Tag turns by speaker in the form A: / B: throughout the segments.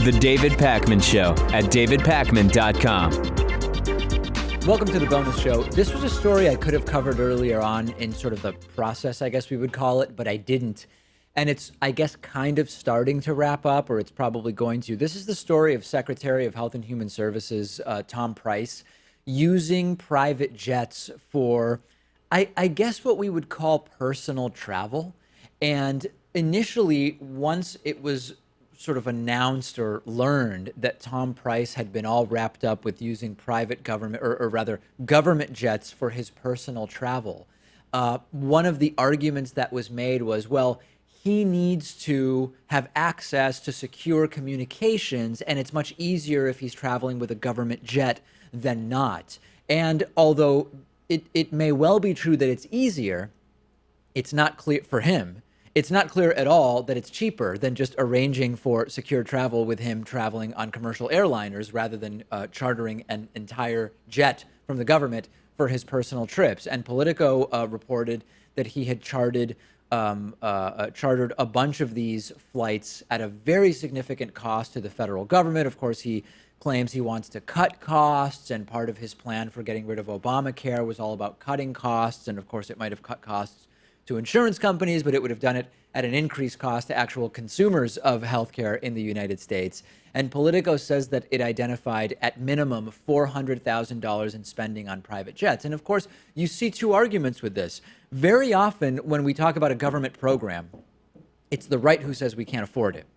A: The David Pakman Show at davidpakman.com.
B: Welcome to the bonus show. This was a story I could have covered earlier on in sort of the process, I guess we would call it, but I didn't. And it's, I guess, kind of starting to wrap up, or it's probably going to. This is the story of Secretary of Health and Human Services, Tom Price, using private jets for, I guess, what we would call personal travel. And initially, once it was sort of announced or learned that Tom Price had been all wrapped up with using private government, or rather government jets for his personal travel, one of the arguments that was made was, well, he needs to have access to secure communications, and it's much easier if he's traveling with a government jet than not. And although it may well be true that it's easier, it's not clear for him. It's not clear at all that it's cheaper than just arranging for secure travel with him traveling on commercial airliners rather than chartering an entire jet from the government for his personal trips. And Politico reported that he had chartered a bunch of these flights at a very significant cost to the federal government. Of course, he claims he wants to cut costs, and part of his plan for getting rid of Obamacare was all about cutting costs. And of course, it might have cut costs to insurance companies, but it would have done it at an increased cost to actual consumers of healthcare in the United States. And Politico says that it identified at minimum $400,000 in spending on private jets. And of course, you see two arguments with this. Very often when we talk about a government program, it's the right who says we can't afford it.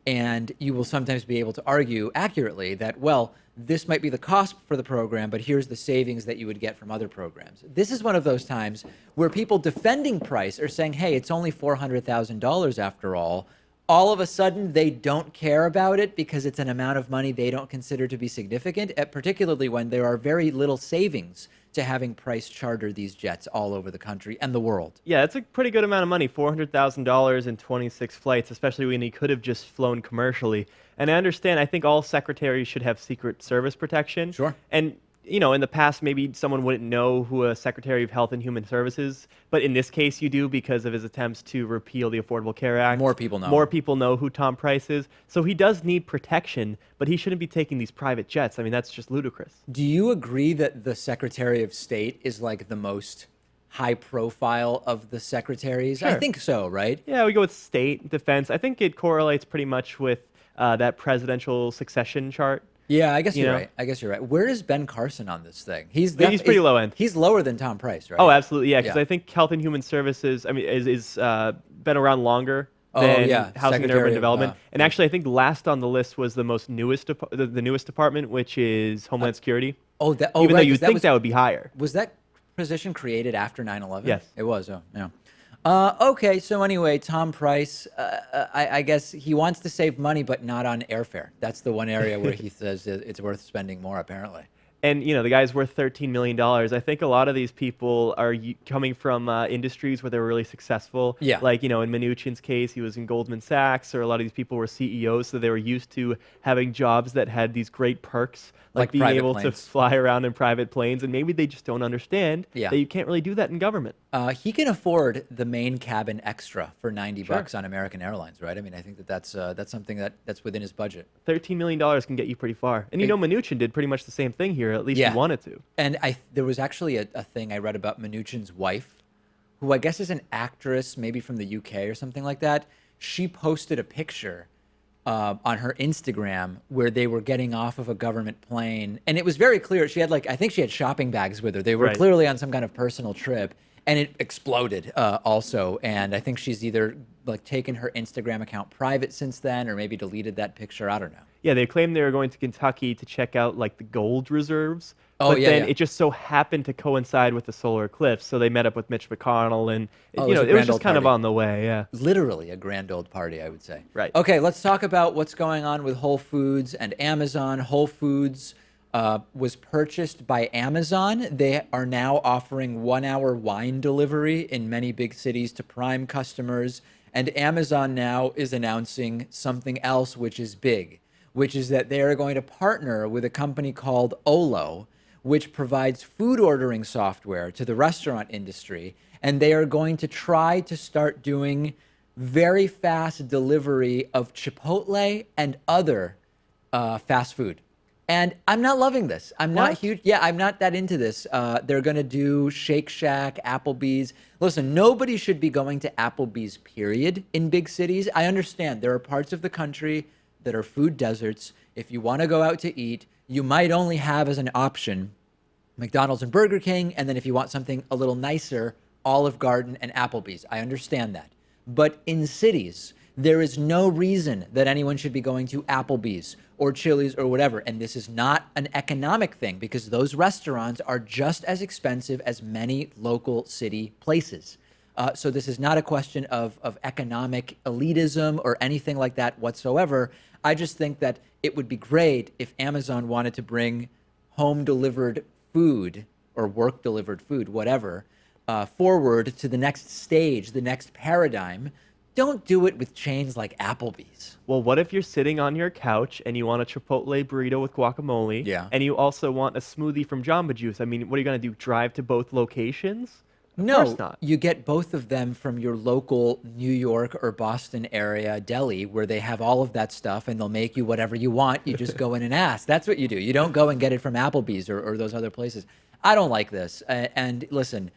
B: And you will sometimes be able to argue accurately that, well, this might be the cost for the program, but here's the savings that you would get from other programs. This is one of those times where people defending Price are saying, hey, it's only $400,000 after all. All of a sudden, they don't care about it because it's an amount of money they don't consider to be significant, particularly when there are very little savings to having Price charter these jets all over the country and the world.
C: Yeah, that's a pretty good amount of money, $400,000 in 26 flights, especially when he could have just flown commercially. And I understand, I think all secretaries should have Secret Service protection.
B: Sure.
C: And, you know, in the past, maybe someone wouldn't know who a Secretary of Health and Human Services, but in this case, you do because of his attempts to repeal the Affordable Care Act.
B: More people know.
C: More people know who Tom Price is. So he does need protection, but he shouldn't be taking these private jets. I mean, that's just ludicrous.
B: Do you agree that the Secretary of State is like the most high profile of the secretaries?
C: Sure.
B: I think so, right?
C: Yeah, we go with state, defense. I think it correlates pretty much with that presidential succession chart.
B: Yeah, I guess you're right. I guess you're right. Where is Ben Carson on this thing? He's
C: pretty low end.
B: He's lower than Tom Price, right?
C: Oh, absolutely, yeah. Because I think Health and Human Services, I mean, is been around longer than Housing and Urban Development. And actually, I think last on the list was the newest department, which is Homeland Security.
B: Even
C: though you'd think that would be higher.
B: Was that position created after 9/11?
C: Yes,
B: it was. Oh, yeah. Okay, so anyway, Tom Price, I guess he wants to save money, but not on airfare. That's the one area where he says it's worth spending more, apparently.
C: And, you know, the guy's worth $13 million. I think a lot of these people are coming from industries where they were really successful.
B: Yeah.
C: Like, you know, in Mnuchin's case, he was in Goldman Sachs, or a lot of these people were CEOs, so they were used to having jobs that had these great perks, like being able to fly around in private planes, and maybe they just don't understand that you can't really do that in government.
B: He can afford the main cabin extra for $90 on American Airlines, right? I mean, I think that's something that's within his budget.
C: $13 million can get you pretty far. And, you know, Mnuchin did pretty much the same thing here, at least he wanted to.
B: And there was actually a thing I read about Mnuchin's wife, who I guess is an actress, maybe from the UK or something like that. She posted a picture on her Instagram where they were getting off of a government plane. And it was very clear. She had I think she had shopping bags with her. They were clearly on some kind of personal trip. And it exploded also. And I think she's either taken her Instagram account private since then, or maybe deleted that picture. I don't know.
C: Yeah, they claimed they were going to Kentucky to check out the gold reserves.
B: Oh,
C: but then it just so happened to coincide with the solar eclipse. So they met up with Mitch McConnell, and it was just kind of on the way. Yeah,
B: literally a grand old party, I would say.
C: Right.
B: Okay, let's talk about what's going on with Whole Foods and Amazon. Whole Foods was purchased by Amazon. They are now offering 1-hour wine delivery in many big cities to Prime customers. And Amazon now is announcing something else, which is big, which is that they are going to partner with a company called Olo, which provides food ordering software to the restaurant industry. And they are going to try to start doing very fast delivery of Chipotle and other fast food. And I'm not loving this. I'm not huge. Yeah, I'm not that into this. They're going to do Shake Shack, Applebee's. Listen, nobody should be going to Applebee's, period, in big cities. I understand there are parts of the country that are food deserts. If you want to go out to eat, you might only have as an option McDonald's and Burger King. And then if you want something a little nicer, Olive Garden and Applebee's. I understand that. But in cities, there is no reason that anyone should be going to Applebee's or Chili's or whatever. And this is not an economic thing because those restaurants are just as expensive as many local city places. So this is not a question of economic elitism or anything like that whatsoever. I just think that it would be great if Amazon wanted to bring home delivered food or work delivered food, whatever, forward to the next stage, the next paradigm. Don't do it with chains like Applebee's.
C: Well, what if you're sitting on your couch and you want a Chipotle burrito with guacamole?
B: Yeah.
C: And you also want a smoothie from Jamba Juice? I mean, what are you going to do? Drive to both locations? Of course not.
B: You get both of them from your local New York or Boston area deli where they have all of that stuff and they'll make you whatever you want. You just go in and ask. That's what you do. You don't go and get it from Applebee's or those other places. I don't like this. And listen,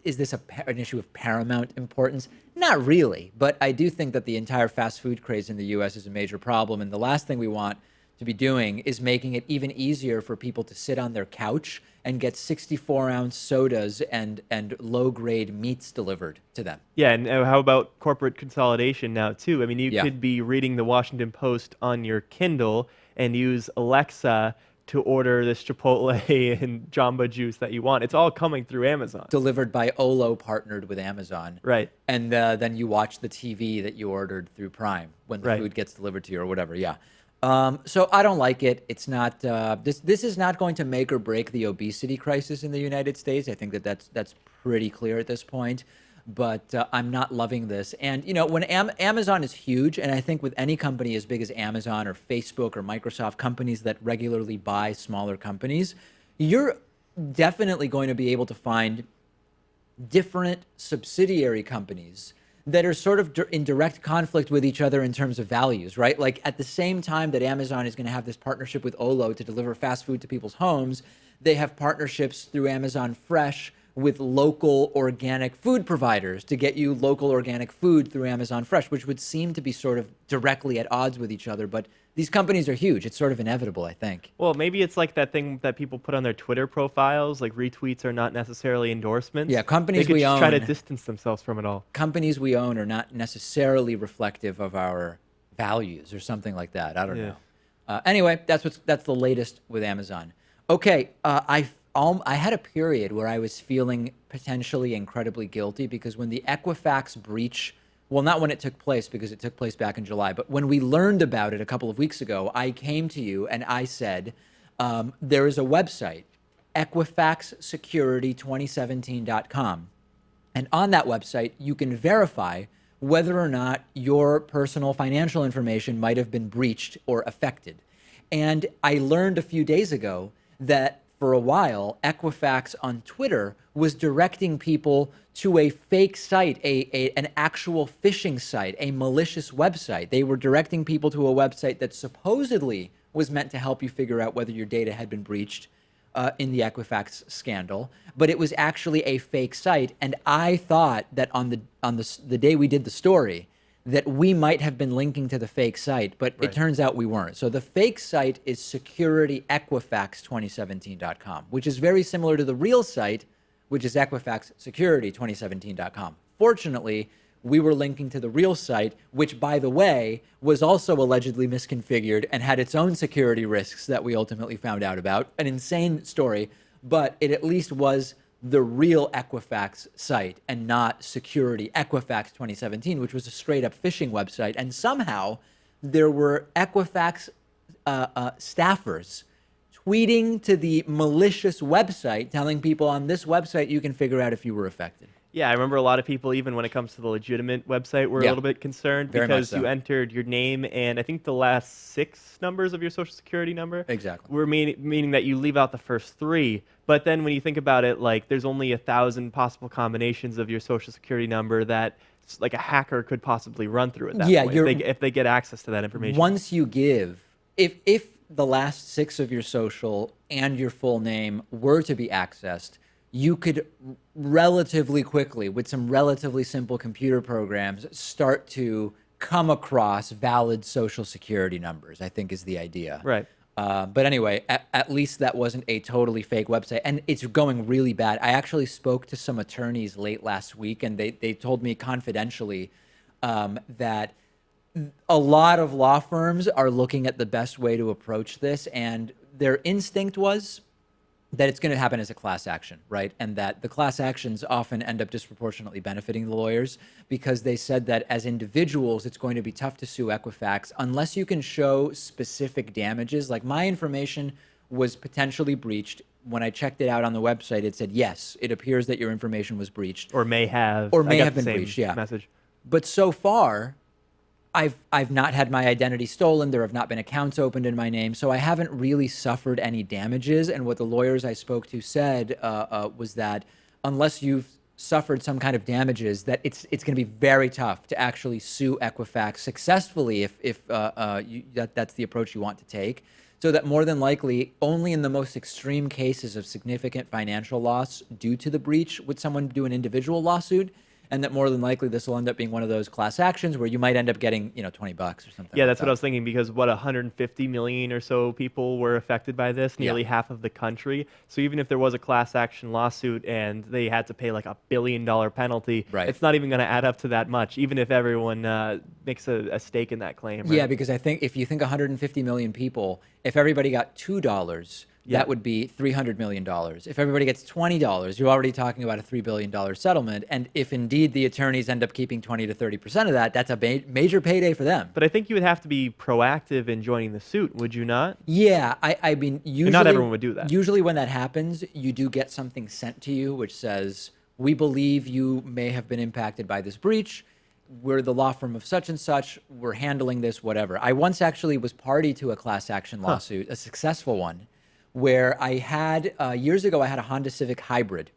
B: is this an issue of paramount importance? Not really, but I do think that the entire fast food craze in the U.S. is a major problem, and the last thing we want to be doing is making it even easier for people to sit on their couch and get 64-ounce sodas and low-grade meats delivered to them.
C: Yeah, and how about corporate consolidation now, too? I mean, you could be reading the Washington Post on your Kindle and use Alexa to order this Chipotle and Jamba Juice that you want. It's all coming through Amazon.
B: Delivered by Olo, partnered with Amazon.
C: Right.
B: And then you watch the TV that you ordered through Prime when the food gets delivered to you or whatever. Yeah. So I don't like it. It's not this is not going to make or break the obesity crisis in the United States. I think that's pretty clear at this point. But I'm not loving this. And, you know, when Amazon is huge, and I think with any company as big as Amazon or Facebook or Microsoft, companies that regularly buy smaller companies, you're definitely going to be able to find different subsidiary companies that are sort of in direct conflict with each other in terms of values, right? Like at the same time that Amazon is going to have this partnership with Olo to deliver fast food to people's homes, they have partnerships through Amazon Fresh with local organic food providers to get you local organic food through Amazon Fresh, which would seem to be sort of directly at odds with each other. But these companies are huge. It's sort of inevitable, I think.
C: Well, maybe it's like that thing that people put on their Twitter profiles, like retweets are not necessarily endorsements.
B: Yeah, companies
C: we
B: own.
C: Try to distance themselves from it all.
B: Companies we own are not necessarily reflective of our values or something like that. I don't know. Anyway, that's the latest with Amazon. Okay, I had a period where I was feeling potentially incredibly guilty because when the Equifax breach, well, not when it took place because it took place back in July, but when we learned about it a couple of weeks ago, I came to you and I said, there is a website, EquifaxSecurity2017.com. And on that website, you can verify whether or not your personal financial information might have been breached or affected. And I learned a few days ago that for a while, Equifax on Twitter was directing people to a fake site, an actual phishing site, a malicious website. They were directing people to a website that supposedly was meant to help you figure out whether your data had been breached in the Equifax scandal, but it was actually a fake site. And I thought that on the day we did the story, that we might have been linking to the fake site, but it turns out we weren't. So the fake site is securityequifax2017.com, which is very similar to the real site, which is equifaxsecurity2017.com. Fortunately, we were linking to the real site, which, by the way, was also allegedly misconfigured and had its own security risks that we ultimately found out about. An insane story, but it at least was the real Equifax site and not Security Equifax 2017, which was a straight up phishing website. And somehow there were Equifax staffers tweeting to the malicious website, telling people on this website you can figure out if you were affected.
C: Yeah, I remember a lot of people, even when it comes to the legitimate website, were a little bit concerned because you entered your name and I think the last 6 numbers of your social security number.
B: Exactly.
C: Were meaning that you leave out the first 3. But then when you think about it, like there's only 1,000 possible combinations of your social security number that like a hacker could possibly run through at that point if they get access to that information.
B: Once you give if the last 6 of your social and your full name were to be accessed, you could relatively quickly, with some relatively simple computer programs, start to come across valid social security numbers, I think is the idea.
C: Right.
B: But anyway, at least that wasn't a totally fake website. And it's going really bad. I actually spoke to some attorneys late last week, and they told me confidentially that a lot of law firms are looking at the best way to approach this. And their instinct was that it's going to happen as a class action, right? And that the class actions often end up disproportionately benefiting the lawyers, because they said that as individuals, it's going to be tough to sue Equifax unless you can show specific damages. Like, my information was potentially breached. When I checked it out on the website, it said, yes, it appears that your information was breached.
C: Or may have.
B: Or may have been breached, yeah.
C: Message.
B: But so far, I've not had my identity stolen. There have not been accounts opened in my name. So I haven't really suffered any damages. And what the lawyers I spoke to said was that unless you've suffered some kind of damages, that it's going to be very tough to actually sue Equifax successfully if that's the approach you want to take. So that more than likely, only in the most extreme cases of significant financial loss due to the breach would someone do an individual lawsuit. And that more than likely this will end up being one of those class actions where you might end up getting, $20 or something.
C: Yeah, that's what I was thinking, because 150 million or so people were affected by this, nearly half of the country. So even if there was a class action lawsuit and they had to pay like $1 billion penalty, it's not even going to add up to that much, even if everyone makes a stake in that claim. Right?
B: Yeah, because I think if you think 150 million people, if everybody got $2, that would be $300 million. If everybody gets $20, you're already talking about a $3 billion settlement. And if indeed the attorneys end up keeping 20 to 30% of that, that's a major payday for them.
C: But I think you would have to be proactive in joining the suit, would you not?
B: Yeah, I mean, usually...
C: And not everyone would do that.
B: Usually when that happens, you do get something sent to you which says, we believe you may have been impacted by this breach. We're the law firm of such and such. We're handling this, whatever. I once actually was party to a class action lawsuit, a successful one, where I had, years ago, I had a Honda Civic Hybrid.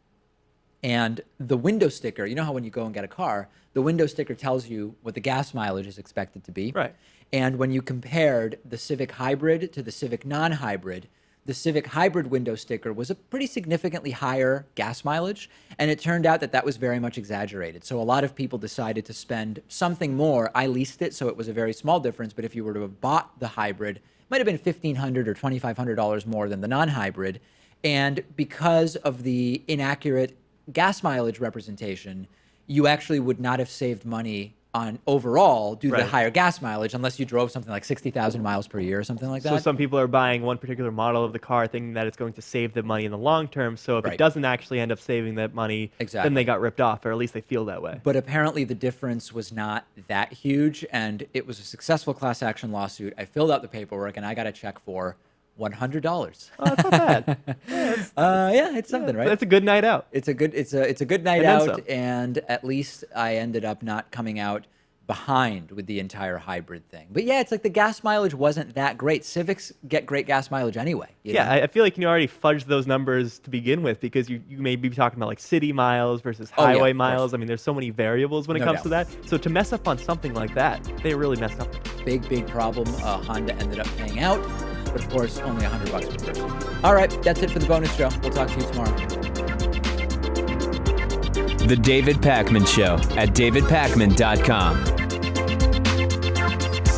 B: And the window sticker, you know how when you go and get a car, the window sticker tells you what the gas mileage is expected to be.
C: Right.
B: And when you compared the Civic Hybrid to the Civic non-hybrid, the Civic Hybrid window sticker was a pretty significantly higher gas mileage. And it turned out that that was very much exaggerated. So a lot of people decided to spend something more. I leased it, so it was a very small difference. But if you were to have bought the hybrid, might have been $1,500 or $2,500 more than the non-hybrid. And because of the inaccurate gas mileage representation, you actually would not have saved money on overall due to the higher gas mileage unless you drove something like 60,000 miles per year or something like that.
C: So some people are buying one particular model of the car thinking that it's going to save them money in the long term. So if it doesn't actually end up saving that money, then they got ripped off, or at least they feel that way.
B: But apparently the difference was not that huge, and it was a successful class action lawsuit. I filled out the paperwork, and I got a check for $100.
C: Oh, that's not bad.
B: Yeah, it's something, right?
C: That's a good night out.
B: It's a good night out, and at least I ended up not coming out behind with the entire hybrid thing. But yeah, it's like the gas mileage wasn't that great. Civics get great gas mileage anyway. You know?
C: I feel like you already fudged those numbers to begin with, because you may be talking about like city miles versus highway miles. I mean, there's so many variables when it comes to that. So to mess up on something like that, they really messed up.
B: Big problem. Honda ended up paying out. But of course, only $100 per person. All right, that's it for the bonus show. We'll talk to you tomorrow.
A: The David Pakman Show at davidpakman.com.